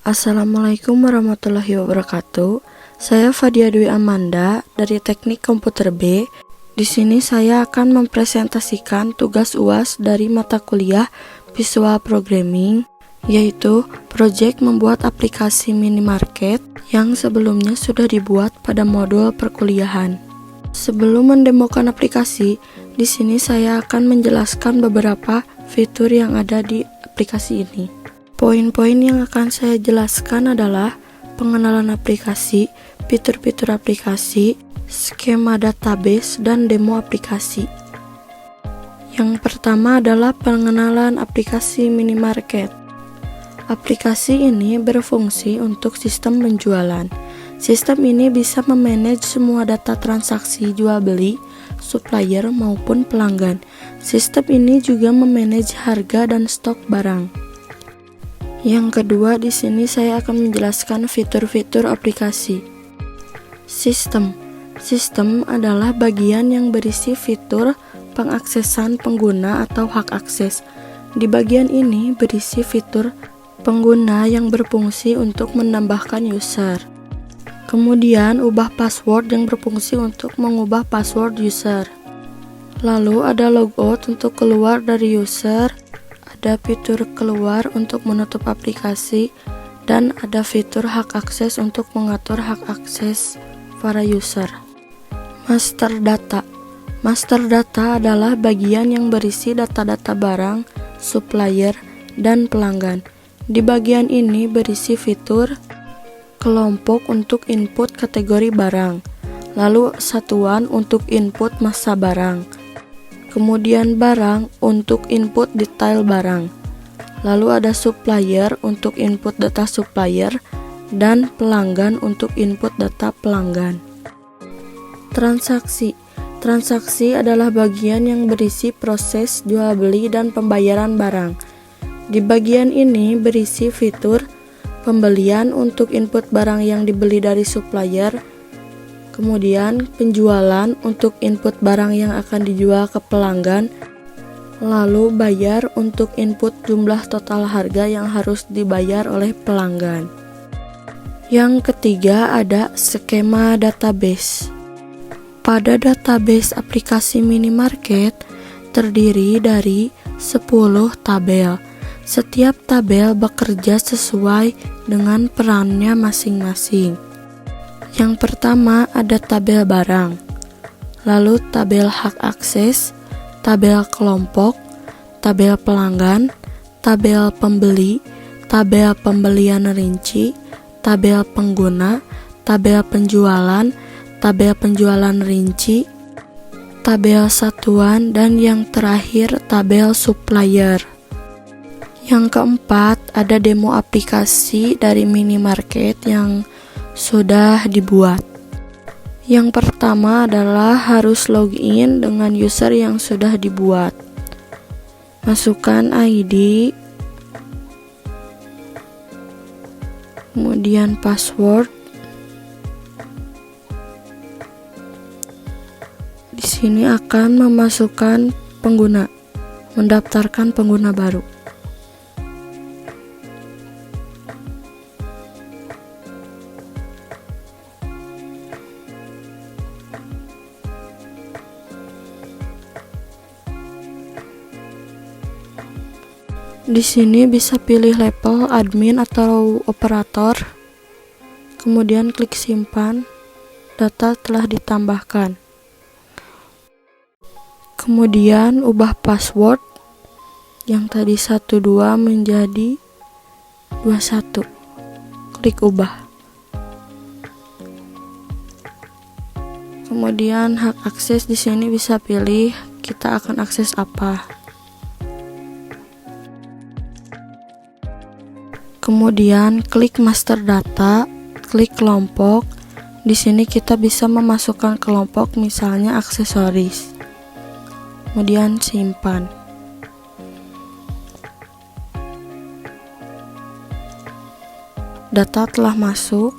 Assalamualaikum warahmatullahi wabarakatuh. Saya Fadia Dwi Amanda dari Teknik Komputer B. Di sini saya akan mempresentasikan tugas UAS dari mata kuliah Visual Programming, yaitu proyek membuat aplikasi minimarket yang sebelumnya sudah dibuat pada modul perkuliahan. Sebelum mendemokan aplikasi, di sini saya akan menjelaskan beberapa fitur yang ada di aplikasi ini. Poin-poin yang akan saya jelaskan adalah pengenalan aplikasi, fitur-fitur aplikasi, skema database, dan demo aplikasi. Yang pertama adalah pengenalan aplikasi minimarket. Aplikasi ini berfungsi untuk sistem penjualan. Sistem ini bisa memanage semua data transaksi jual beli, supplier maupun pelanggan. Sistem ini juga memanage harga dan stok barang. Yang kedua, di sini saya akan menjelaskan fitur-fitur aplikasi. Sistem adalah bagian yang berisi fitur pengaksesan pengguna atau hak akses. Di bagian ini berisi fitur pengguna yang berfungsi untuk menambahkan user. Kemudian, ubah password yang berfungsi untuk mengubah password user. Lalu ada logout untuk keluar dari user. Ada fitur keluar untuk menutup aplikasi, dan ada fitur hak akses untuk mengatur hak akses para user. Master data adalah bagian yang berisi data-data barang, supplier, dan pelanggan. Di bagian ini berisi fitur kelompok untuk input kategori barang, lalu satuan untuk input massa barang. Kemudian barang untuk input detail barang. Lalu ada supplier untuk input data supplier dan pelanggan untuk input data pelanggan. Transaksi adalah bagian yang berisi proses jual beli dan pembayaran barang. Di bagian ini berisi fitur pembelian untuk input barang yang dibeli dari supplier. Kemudian penjualan untuk input barang yang akan dijual ke pelanggan, lalu bayar untuk input jumlah total harga yang harus dibayar oleh pelanggan. Yang ketiga ada skema database. Pada database aplikasi minimarket terdiri dari 10 tabel. Setiap tabel bekerja sesuai dengan perannya masing-masing. Yang pertama ada tabel barang, lalu tabel hak akses, tabel kelompok, tabel pelanggan, tabel pembeli, tabel pembelian rinci, tabel pengguna, tabel penjualan rinci, tabel satuan, dan yang terakhir tabel supplier. Yang keempat ada demo aplikasi dari minimarket yang sudah dibuat. Yang pertama adalah harus login dengan user yang sudah dibuat. Masukkan ID, kemudian password. Di sini akan memasukkan pengguna, mendaftarkan pengguna baru. Di sini bisa pilih level admin atau operator. Kemudian klik simpan. Data telah ditambahkan. Kemudian ubah password yang tadi 12 menjadi 21. Klik ubah. Kemudian hak akses di sini bisa pilih kita akan akses apa. Kemudian klik master data, klik kelompok. Di sini kita bisa memasukkan kelompok, misalnya aksesoris. Kemudian simpan. Data telah masuk.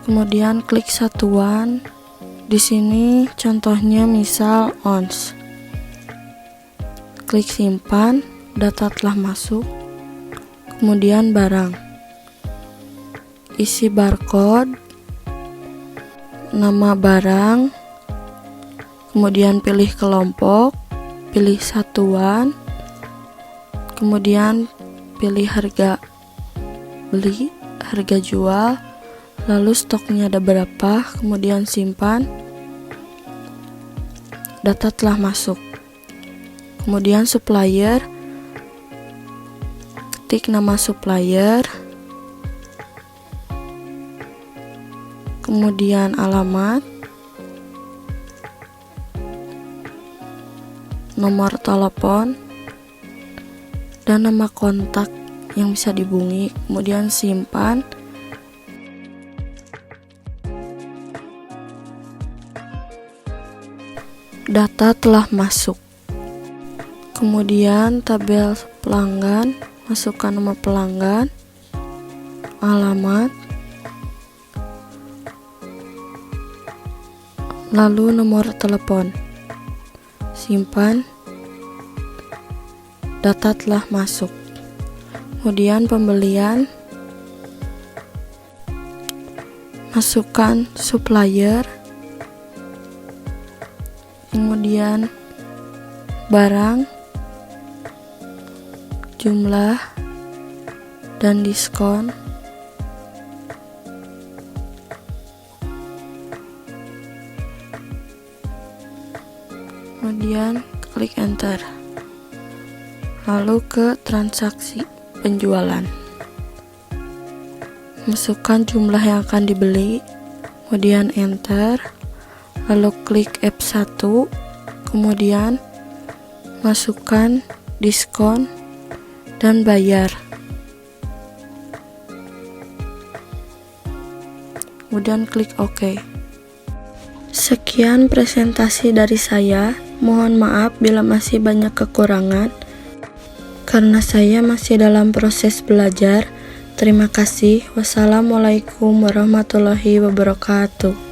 Kemudian klik satuan. Di sini contohnya misal ons. Klik simpan. Data telah masuk. kemudian barang, isi barcode, nama barang, kemudian pilih kelompok, pilih satuan, kemudian pilih harga beli, harga jual, lalu stoknya ada berapa, kemudian simpan. Data telah masuk. Kemudian supplier, ketik nama supplier, kemudian alamat, nomor telepon, dan nama kontak yang bisa dihubungi, kemudian simpan. Data telah masuk. Kemudian tabel pelanggan, masukkan nama pelanggan, alamat, lalu nomor telepon. Simpan. Data telah masuk. Kemudian pembelian, masukkan supplier, kemudian barang, jumlah, dan diskon. Kemudian klik enter. Lalu ke transaksi penjualan, masukkan jumlah yang akan dibeli, kemudian enter, lalu klik F1, kemudian masukkan diskon dan bayar, kemudian klik OK. Sekian presentasi dari saya, mohon maaf bila masih banyak kekurangan karena saya masih dalam proses belajar. Terima kasih. Wassalamualaikum warahmatullahi wabarakatuh.